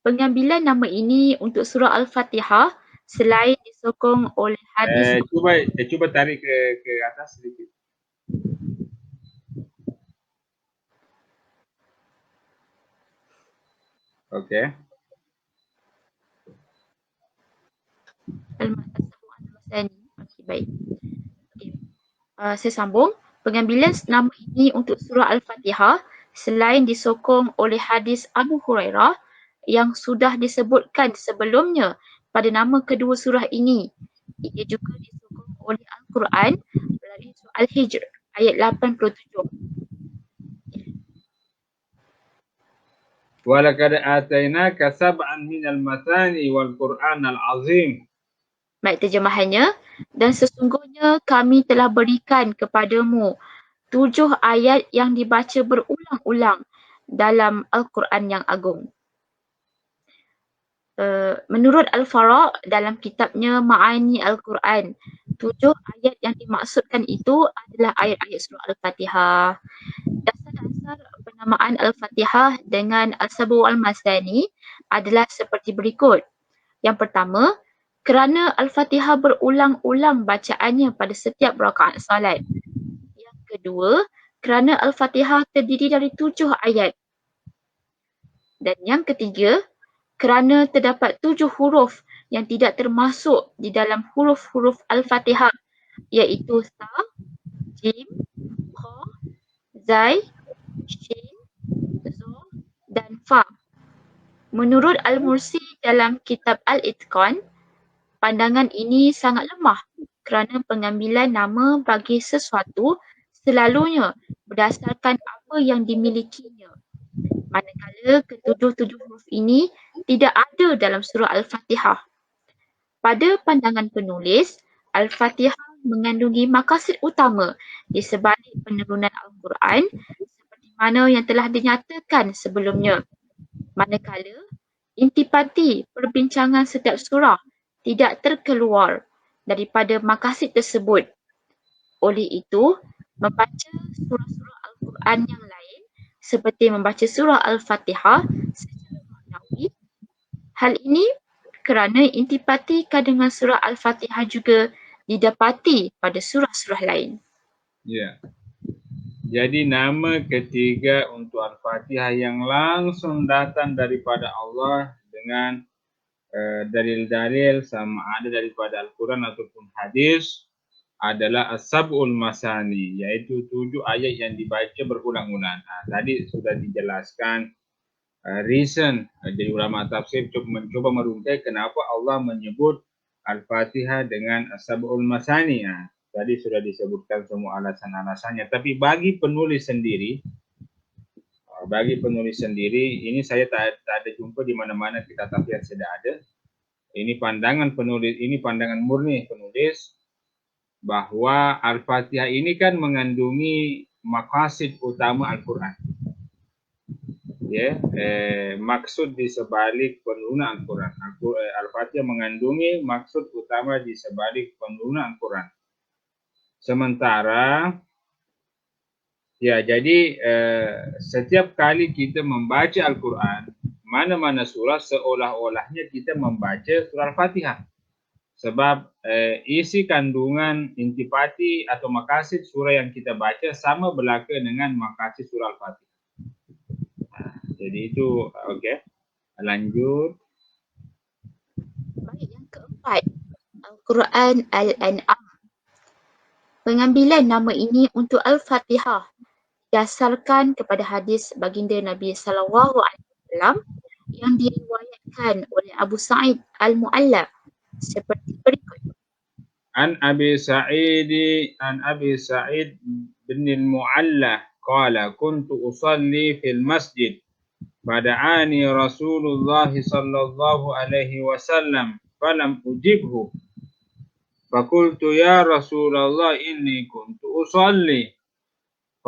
Pengambilan nama ini untuk surah Al-Fatihah selain disokong oleh hadis. Cuba tarik ke atas sedikit. Okey. As-Sab'u Al-Masani. Okey, baik. Okay. Saya sambung. Pengambilan nama ini untuk surah Al-Fatihah selain disokong oleh hadis Abu Hurairah yang sudah disebutkan sebelumnya pada nama kedua surah ini. Ia juga disokong oleh Al-Quran melalui surah Al-Hijr ayat 87. Walaqad atainaka sab'an minal mathani wal Qur'anal azim. Baik, terjemahannya, dan sesungguhnya kami telah berikan kepadamu 7 ayat yang dibaca berulang-ulang dalam Al-Quran yang agung. Menurut Al-Fara' dalam kitabnya Ma'ani Al-Quran, 7 ayat yang dimaksudkan itu adalah ayat-ayat surah Al-Fatihah. Dasar-dasar penamaan Al-Fatihah dengan As-Sab'u Al-Masani adalah seperti berikut. Yang pertama, kerana Al-Fatihah berulang-ulang bacaannya pada setiap rakaat salat. Yang kedua, kerana Al-Fatihah terdiri dari 7 ayat. Dan yang ketiga, kerana terdapat 7 huruf yang tidak termasuk di dalam huruf-huruf Al-Fatihah, iaitu Sa, Jim, Kha, Zai, Shin, Zo dan Fa. Menurut Al-Mursi dalam kitab Al-Itqan, pandangan ini sangat lemah kerana pengambilan nama bagi sesuatu selalunya berdasarkan apa yang dimilikinya. Manakala ketujuh-tujuh huruf ini tidak ada dalam surah Al-Fatihah. Pada pandangan penulis, Al-Fatihah mengandungi maqasid utama di sebalik penurunan Al-Quran seperti mana yang telah dinyatakan sebelumnya. Manakala intipati perbincangan setiap surah tidak terkeluar daripada maqasid tersebut. Oleh itu, membaca surah-surah Al-Quran yang lain seperti membaca surah Al-Fatihah secara maknawi. Hal ini kerana intipati kandungan surah Al-Fatihah juga didapati pada surah-surah lain. Ya. Jadi nama ketiga untuk Al-Fatihah yang langsung datang daripada Allah dengan dalil-dalil sama ada daripada Al-Quran ataupun hadis adalah As-Sab'ul Masani, iaitu 7 ayat yang dibaca berulang-ulang. Tadi sudah dijelaskan reason. Jadi ulama tafsir mencoba merungkai kenapa Allah menyebut Al-Fatihah dengan As-Sab'ul Masani. Tadi sudah disebutkan semua alasan-alasannya. Tapi bagi penulis sendiri, ini saya tak ada jumpa di mana-mana kitab tafsir sudah ada. Ini pandangan penulis, ini pandangan murni penulis bahawa Al-Fatihah ini kan mengandungi maqasid utama Al-Quran. Maksud di sebalik penurunan Al-Quran. Al-Fatihah mengandungi maksud utama di sebalik penurunan Al-Quran. Sementara, jadi setiap kali kita membaca Al-Quran, mana-mana surah seolah-olahnya kita membaca surah Al-Fatihah. Sebab isi kandungan intipati atau maqasid surah yang kita baca sama belaka dengan maqasid surah Al-Fatihah. Jadi itu okey. Lanjut. Baik, yang keempat, Al-Quran Al-An'am. Pengambilan nama ini untuk Al-Fatihah didasarkan kepada hadis baginda Nabi SAW yang diriwayatkan oleh Abu Sa'id Al-Mu'alla seperti berikut. An Abi Sa'id bin Al-Mu'alla qala kuntu usalli fil masjid fada'ani Rasulullah sallallahu alaihi wasallam falam ujibhu faqultu ya Rasulullah inni kuntu usalli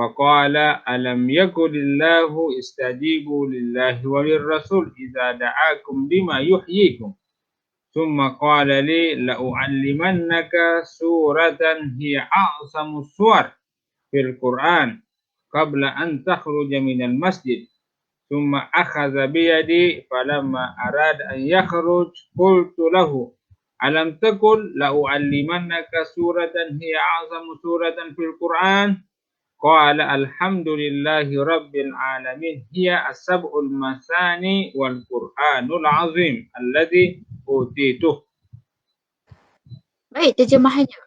فقال ألم يقل الله استجيبوا لله وللرسول إذا دعاكم لما يحييكم ثم قال لي لأعلمنك سورة هي أعظم السور في القرآن قبل أن تخرج من المسجد ثم أخذ بيدي فلما أراد أن يخرج قلت له ألم تقل لأعلمنك سورة هي أعظم سورة في القرآن قال الحمد لله رب العالمين هي السبع المثاني والقرآن العظيم الذي أوتيته. Baik, terjemahannya.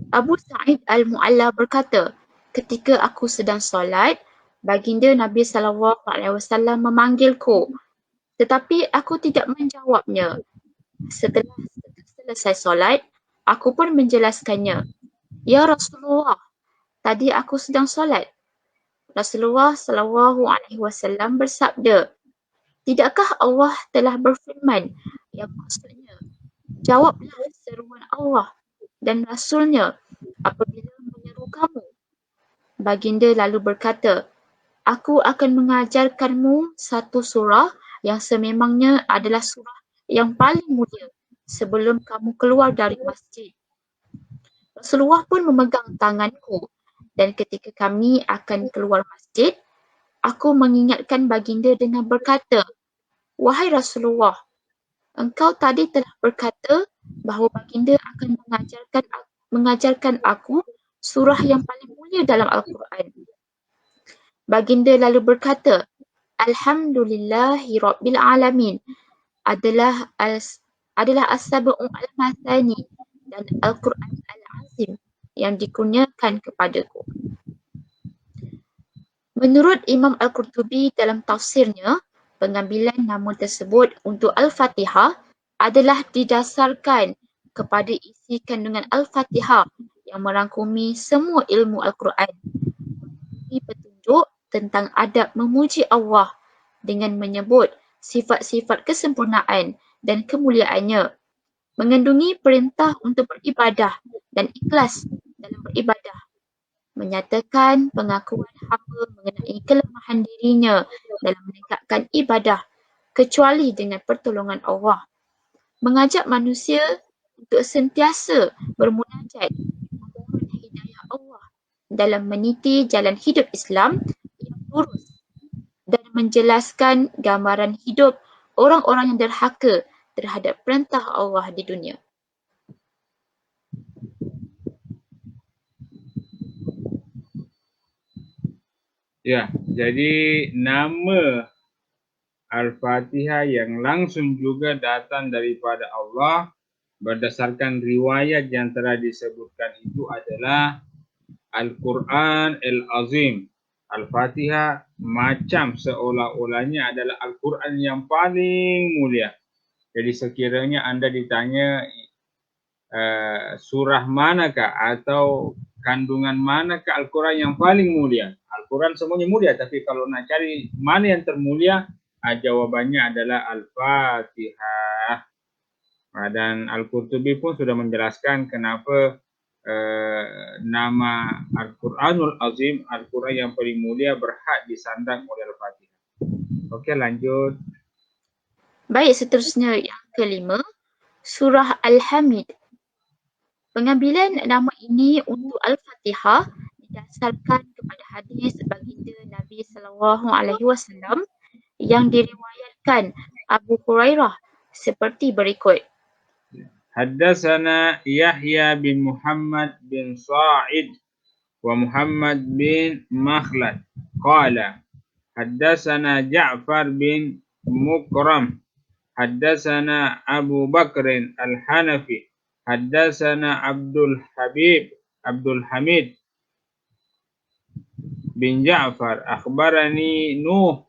Abu Sa'id Al-Mu'alla berkata, ketika aku sedang solat, baginda Nabi SAW memanggilku, tetapi aku tidak menjawabnya. Setelah selesai solat, aku pun menjelaskannya. Ya Rasulullah, tadi aku sedang solat. Rasulullah SAW bersabda, tidakkah Allah telah berfirman yang maksudnya, jawablah seruan Allah dan Rasulnya apabila menyeru kamu. Baginda lalu berkata, aku akan mengajarkanmu satu surah yang sememangnya adalah surah yang paling mulia sebelum kamu keluar dari masjid. Rasulullah pun memegang tanganku dan ketika kami akan keluar masjid, aku mengingatkan baginda dengan berkata, wahai Rasulullah, engkau tadi telah berkata bahawa baginda akan mengajarkan aku surah yang paling mulia dalam Al-Quran. Baginda lalu berkata, Alhamdulillahi Rabbil Alamin adalah as-sab'u al-mathani dan Al-Quran Al-Azim yang dikurniakan kepadaku. Menurut Imam Al-Qurtubi dalam tafsirnya, pengambilan nama tersebut untuk Al-Fatihah adalah didasarkan kepada isi kandungan Al-Fatihah yang merangkumi semua ilmu Al-Quran. Ini petunjuk tentang adab memuji Allah dengan menyebut sifat-sifat kesempurnaan dan kemuliaannya, mengandungi perintah untuk beribadah dan ikhlas dalam beribadah, menyatakan pengakuan hamba mengenai kelemahan dirinya dalam menegakkan ibadah kecuali dengan pertolongan Allah, mengajak manusia untuk sentiasa bermunajat memohon hidayah Allah dalam meniti jalan hidup Islam yang lurus dan menjelaskan gambaran hidup orang-orang yang derhaka terhadap perintah Allah di dunia. Ya, jadi nama Al-Fatihah yang langsung juga datang daripada Allah berdasarkan riwayat yang telah disebutkan itu adalah Al-Quran Al-Azim. Al-Fatihah macam seolah-olahnya adalah Al-Quran yang paling mulia. Jadi sekiranya anda ditanya surah manakah atau kandungan manakah Al-Quran yang paling mulia? Al-Quran semuanya mulia, tapi kalau nak cari mana yang termulia, jawabannya adalah Al-Fatihah. Dan Al-Qurtubi pun sudah menjelaskan kenapa nama Al-Quranul Azim, Al-Quran yang paling mulia, berhak disandang oleh Al-Fatihah. Okey, lanjut. Baik, seterusnya yang kelima, surah Al-Hamid. Pengambilan nama ini untuk Al-Fatihah didasarkan kepada hadis baginda Nabi SAW yang diriwayatkan Abu Hurairah seperti berikut. Haddatsana Yahya bin Muhammad bin Sa'id wa Muhammad bin Makhlad qala haddatsana Ja'far bin Mukram haddatsana Abu Bakr Al-Hanafi haddatsana Abdul Hamid bin Ja'far akhbarani Nuh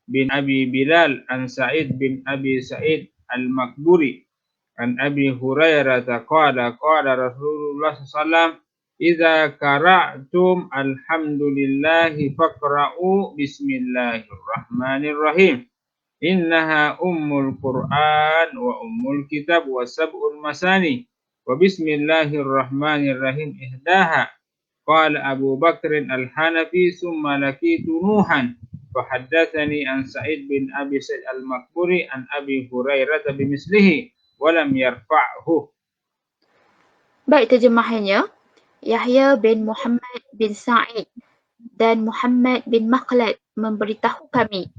bin Abi Bilal an Sa'id bin Abi Sa'id Al-Makburi an Abi Hurairah qala qala Rasulullah sallallahu idza qara'tum alhamdulillahi faqra'u bismillahirrahmanirrahim innaha ummul Qur'an wa ummul kitab wa sab'ul masani wa bismillahirrahmanirrahim ihdaha قال أبو بكر الحنفي ثم لقيت نوحا فحدثني عن سعيد بن أبي سعيد المقبري عن أبي هريرة بمثله ولم يرفعه. Baik terjemahannya, Yahya bin Muhammad bin Sa'id dan Muhammad bin Makhlad memberitahu kami.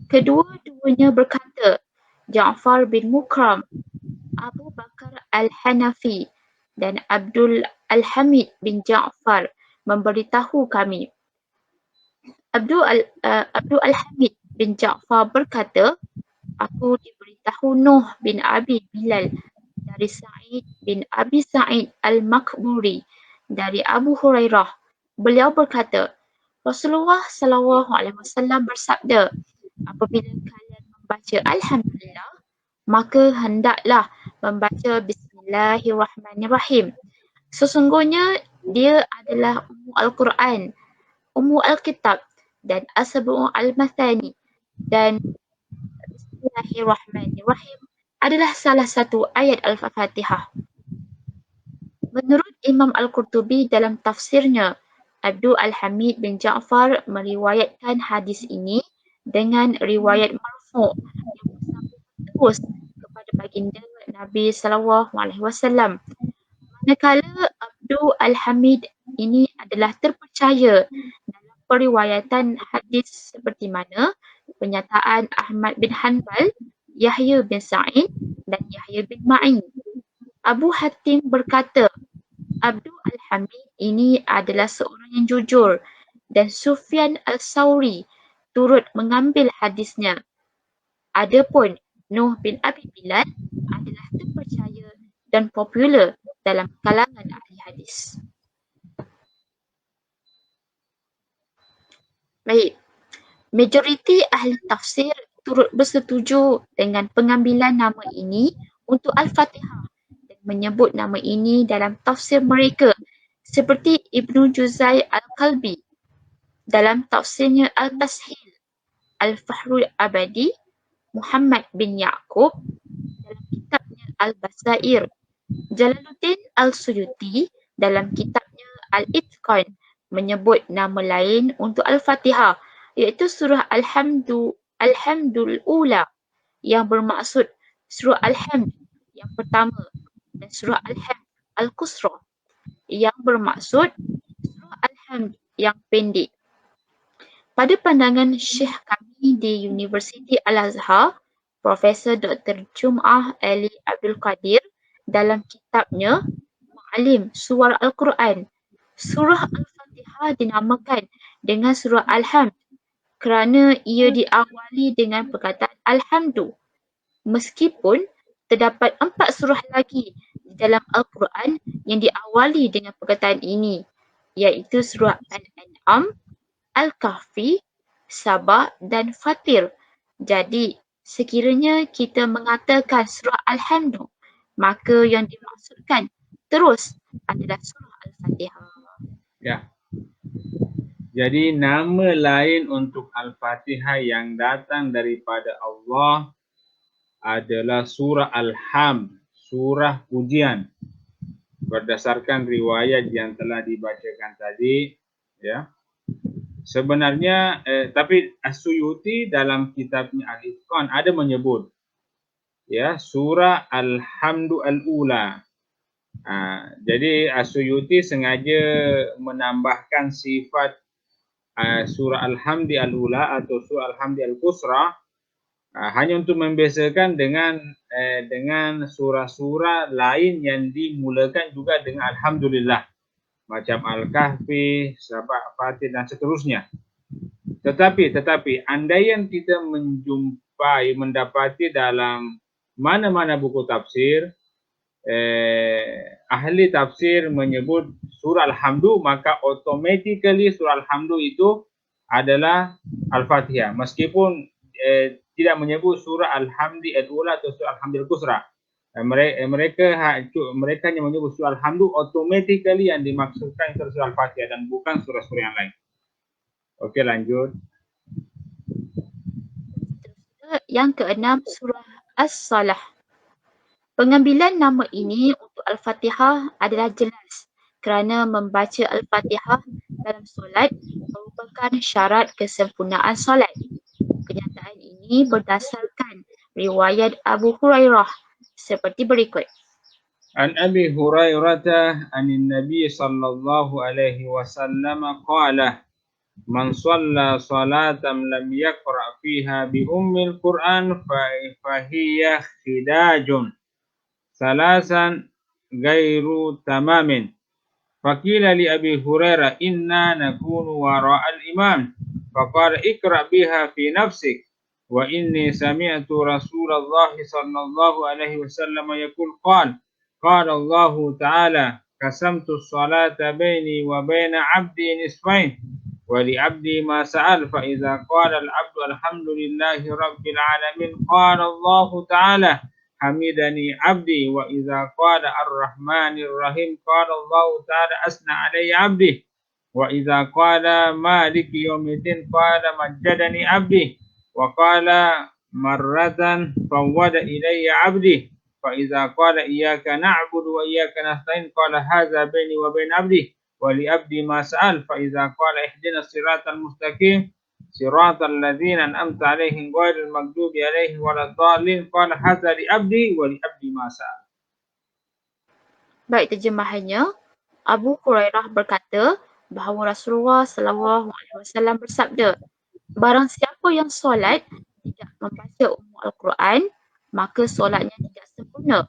Kedua-duanya berkata, Ja'far bin Mukram, Abu Bakar Al-Hanafi dan Abdul Al-Hamid bin Ja'far memberitahu kami. Abdul Al-Hamid bin Ja'far berkata, aku diberitahu Nuh bin Abi Bilal dari Sa'id bin Abi Sa'id Al-Makburi dari Abu Hurairah. Beliau berkata, Rasulullah SAW bersabda, apabila kalian membaca Alhamdulillah, maka hendaklah membaca Bismillahirrahmanirrahim. Sesungguhnya dia adalah Ummu Al-Quran, Ummu Al-Kitab dan Asab'u Al-Mathani, dan Bismillahirrahmanirrahim adalah salah satu ayat Al-Fatihah. Menurut Imam Al-Qurtubi dalam tafsirnya, Abdul Al-Hamid bin Ja'far meriwayatkan hadis ini dengan riwayat marfu' yang bersambung terus kepada baginda Nabi SAW. Manakala Abdul Al-Hamid ini adalah terpercaya dalam periwayatan hadis seperti mana penyataan Ahmad bin Hanbal, Yahya bin Sa'id dan Yahya bin Ma'in. Abu Hatim berkata, Abdul Al-Hamid ini adalah seorang yang jujur dan Sufyan Al-Sawri turut mengambil hadisnya. Adapun Nuh bin Abi Bilal adalah terpercaya dan popular dalam kalangan ahli hadis. Baik, majoriti ahli tafsir turut bersetuju dengan pengambilan nama ini untuk Al-Fatihah dan menyebut nama ini dalam tafsir mereka seperti Ibnu Juzai Al-Kalbi dalam tafsirnya Al-Tashil, Al-Fahrul Abadi, Muhammad bin Ya'qub dalam kitabnya Al-Basair, Jalaluddin Al-Suyuti dalam kitabnya Al-Itqan menyebut nama lain untuk Al-Fatihah iaitu surah Alhamdul Ula yang bermaksud surah Alhamd yang pertama dan surah Alhamd Al-Qusra yang bermaksud surah Alhamd yang pendek. Pada pandangan Syekh kami di Universiti Al-Azhar, Profesor Dr. Jum'ah Ali Abdul Qadir dalam kitabnya Ma'alim Suwar Al-Quran, surah Al-Fatihah dinamakan dengan surah Alhamd kerana ia diawali dengan perkataan Alhamdu. Meskipun terdapat 4 surah lagi di dalam Al-Quran yang diawali dengan perkataan ini, iaitu surah Al-An'am, Al-Kahfi, Sabah dan Fatir. Jadi, sekiranya kita mengatakan surah Alhamdu, maka yang dimaksudkan terus adalah surah Al-Fatihah. Ya. Jadi nama lain untuk Al-Fatihah yang datang daripada Allah adalah surah Al-Hamd, surah pujian. Berdasarkan riwayat yang telah dibacakan tadi, ya. Sebenarnya tapi As-Suyuti dalam kitabnya Al-Itqan ada menyebut ya surah Alhamdu Al-Ula. Jadi As-Suyuti sengaja menambahkan sifat surah Alhamdi Al-Ula atau surah Alhamdi Al-Qusra hanya untuk membezakan dengan surah-surah lain yang dimulakan juga dengan Alhamdulillah, macam Al-Kahfi, Sabah, Fatir dan seterusnya. Tetapi andaian kita mendapati dalam mana-mana buku tafsir ahli tafsir menyebut surah Al-Hamdu, maka automatically surah Al-Hamdu itu adalah Al-Fatihah, meskipun tidak menyebut surah Al-Hamdi Al-Ula atau surah Al-Hamdi Al-Qusra. Mereka hanya menyebut surah Al-Hamdu, automatically yang dimaksudkan itu surah Al-Fatihah dan bukan surah-surah yang lain. Okey, lanjut. Yang keenam, surah As-Salah. Pengambilan nama ini untuk Al-Fatihah adalah jelas kerana membaca Al-Fatihah dalam solat merupakan syarat kesempurnaan solat. Kenyataan ini berdasarkan riwayat Abu Hurairah seperti berikut. عن أبي هريرة عن النبي صلى الله عليه وسلم قال من صلى صلاة لم يقرأ فيها بأم القرآن فهي خداج ثلاثا غير تمام. فقيل لأبي هريرة إنا نكون وراء الإمام فقال اقرأ بها في نفسك وإني سمعت رسول الله صلى الله عليه وسلم يقول قال الله تعالى قسمت الصلاة بيني وبين عبدي نصفين ولعبدي ما سأل فإذا قال العبد الحمد لله رب العالمين قال الله تعالى حمدني عبدي وإذا قال الرحمن الرحيم قال الله تعالى أثنى علي عبدي وإذا قال مالك يوم الدين قال مجدني عبدي وقال مرة فوض إلي عبدي فإذا قال إياك نعبد وإياك نستعين قال هذا بيني وبين عبدي ولعبدي ما سأل فإذا قال اهدنا الصراط المستقيم صراط الذين أنعمت عليهم غير المغضوب عليهم ولا الضالين قال هذا لعبدي ولعبدي ما سأل. Baik, terjemahannya, Abu Hurairah berkata bahawa Rasulullah SAW bersabda, barang siapa yang solat tidak membaca Al-Quran, maka solatnya tidak sempurna.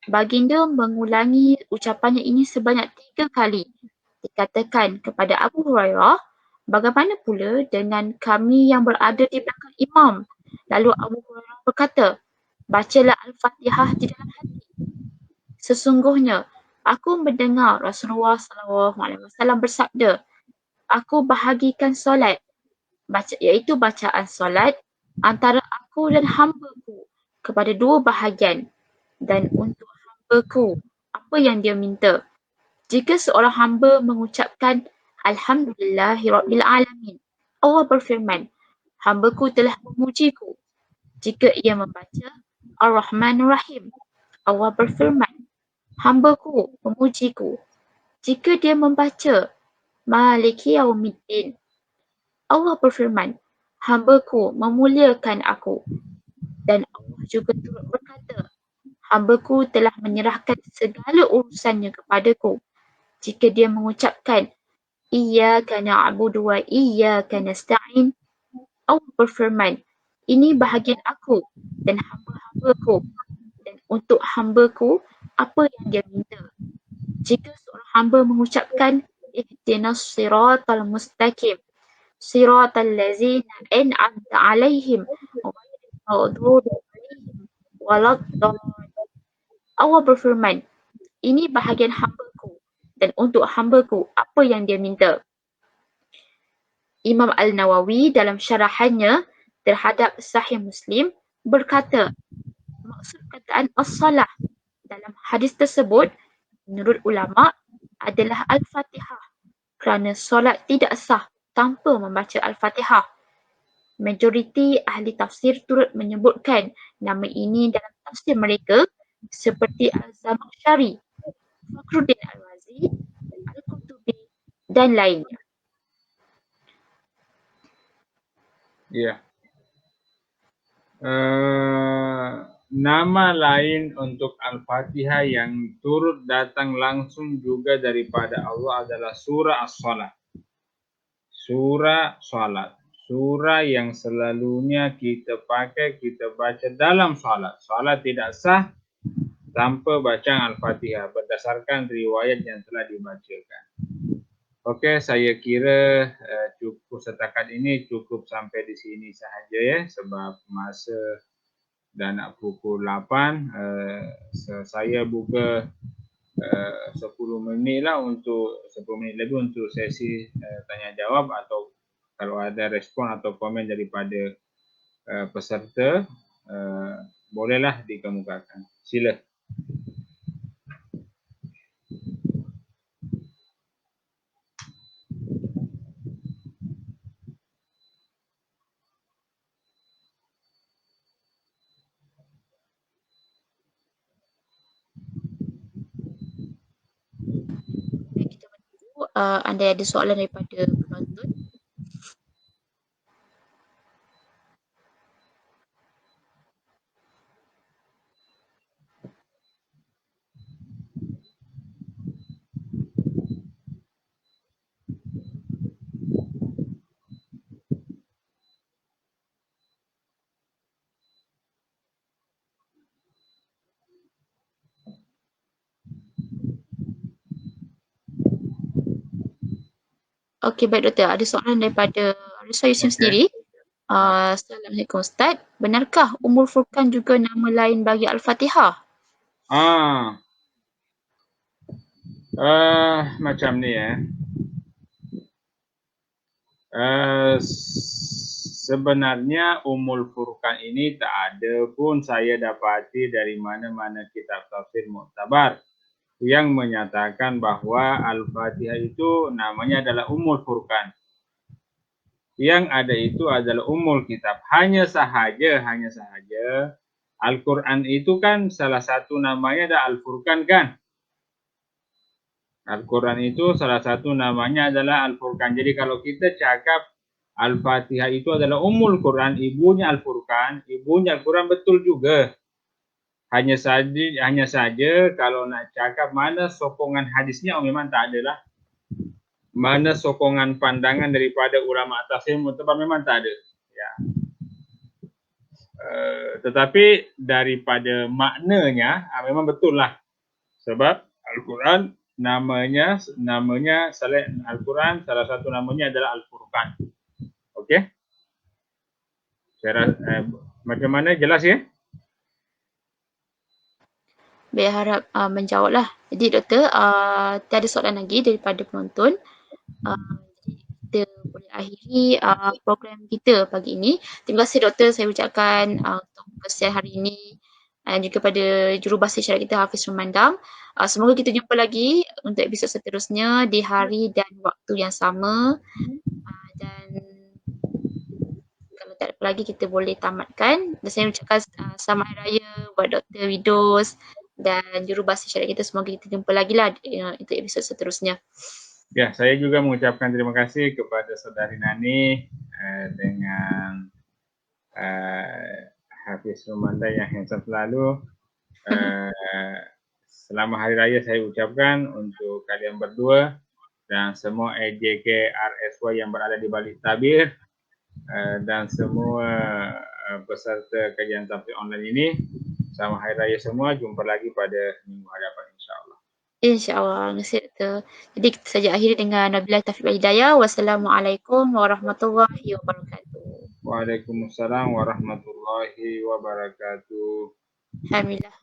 Baginda mengulangi ucapannya ini sebanyak 3 kali. Dikatakan kepada Abu Hurairah, bagaimana pula dengan kami yang berada di belakang imam? Lalu Abu Hurairah berkata, bacalah Al-Fatihah di dalam hati. Sesungguhnya, aku mendengar Rasulullah SAW bersabda, aku bahagikan solat, iaitu bacaan solat antara aku dan hamba-Ku kepada 2 bahagian. Dan untuk hamba-Ku, apa yang dia minta? Jika seorang hamba mengucapkan Alhamdulillahirrabbilalamin, Allah berfirman, hamba-Ku telah memuji-Ku. Jika ia membaca Ar-Rahmanir-Rahim, Allah berfirman, hamba-Ku memuji-Ku. Jika dia membaca Maliki Yaumiddin, Allah berfirman, hamba-Ku memuliakan aku. Dan Allah juga turut berkata, hamba-Ku telah menyerahkan segala urusannya kepadaku. Jika dia mengucapkan Iyyaka na'budu wa iyyaka nasta'in, Allah berfirman, ini bahagian aku dan hamba-hambaku, dan untuk hamba-Ku apa yang dia minta. Jika seorang hamba mengucapkan ihdinas siratal mustaqim, siratal ladzina an'amta 'alaihim ghairil maghdubi 'alaihim waladdallin, Allah berfirman, ini bahagian hamba-Ku dan untuk hamba-Ku apa yang dia minta. Imam Al-Nawawi dalam syarahannya terhadap Sahih Muslim berkata, maksud kataan as-salah dalam hadis tersebut menurut ulama adalah Al-Fatihah kerana solat tidak sah tanpa membaca Al-Fatihah. Majoriti ahli tafsir turut menyebutkan nama ini dalam tafsir mereka seperti Al-Zamakhsyari, Fakhruddin Al-Razi, Al-Qurtubi dan lainnya. Ya. Nama lain untuk Al-Fatihah yang turut datang langsung juga daripada Allah adalah surah As-Salat. Surah Salat. Surah yang selalunya kita pakai, kita baca dalam salat. Salat tidak sah tanpa bacaan Al-Fatihah berdasarkan riwayat yang telah dibacakan. Okey, saya kira cukup setakat ini, cukup sampai di sini sahaja ya, sebab masa dah nak pukul 8. Saya buka 10 minit lah untuk 10 minit lebih untuk sesi tanya jawab, atau kalau ada respon atau komen daripada peserta, bolehlah dikemukakan. Sila. anda ada soalan daripada penonton. Okey, baik Doktor. Ada soalan daripada Arisa Yusim sendiri. Assalamualaikum Ustaz. Benarkah Ummul Furqan juga nama lain bagi Al-Fatihah? Macam ni sebenarnya Ummul Furqan ini tak ada pun saya dapati dari mana-mana kitab tafsir muktabar yang menyatakan bahawa Al-Fatihah itu namanya adalah Ummul Furqan. Yang ada itu adalah Ummul Kitab. Hanya sahaja Al-Quran itu kan salah satu namanya adalah Al-Furqan kan. Al-Quran itu salah satu namanya adalah Al-Furqan. Jadi kalau kita cakap Al-Fatihah itu adalah Ummul Quran, ibunya Al-Furqan, ibunya Al-Quran betul juga. Hanya saja kalau nak cakap mana sokongan hadisnya, memang tak ada lah. Mana sokongan pandangan daripada ulama tafsir muktabar, memang tak ada. Ya. Tetapi daripada maknanya, memang betul lah. Sebab Al-Quran namanya selain Al-Quran, salah satu namanya adalah Al-Furqan. Okey? Saya macam mana, jelas ya? Baik, harap menjawablah. Jadi Doktor, tiada soalan lagi daripada penonton. Jadi kita boleh akhiri program kita pagi ini. Terima kasih Doktor, saya ucapkan untuk perkongsian hari ini dan juga pada jurubahasa isyarat kita Hafiz Rumandang. Semoga kita jumpa lagi untuk episod seterusnya di hari dan waktu yang sama. Dan kalau tak ada lagi, kita boleh tamatkan. Dan saya ucapkan selamat Hari Raya buat Dr. Widos dan jurubahasa isyarat kita. Semoga kita jumpa lagi lah untuk episod seterusnya. Ya, saya juga mengucapkan terima kasih kepada Saudari Nani dengan Hafiz Rumandang yang handsome selalu. Selamat Hari Raya saya ucapkan untuk kalian berdua dan semua AJK RSY yang berada di balik tabir dan semua peserta kajian tafsir online ini. Selamat Hari Raya semua. Jumpa lagi pada minggu hadapan insya-Allah. InsyaAllah. Terima kasih Doktor. Jadi kita saja akhiri dengan wabillahi taufiq wal hidayah. Wassalamualaikum warahmatullahi wabarakatuh. Waalaikumsalam warahmatullahi wabarakatuh. Alhamdulillah.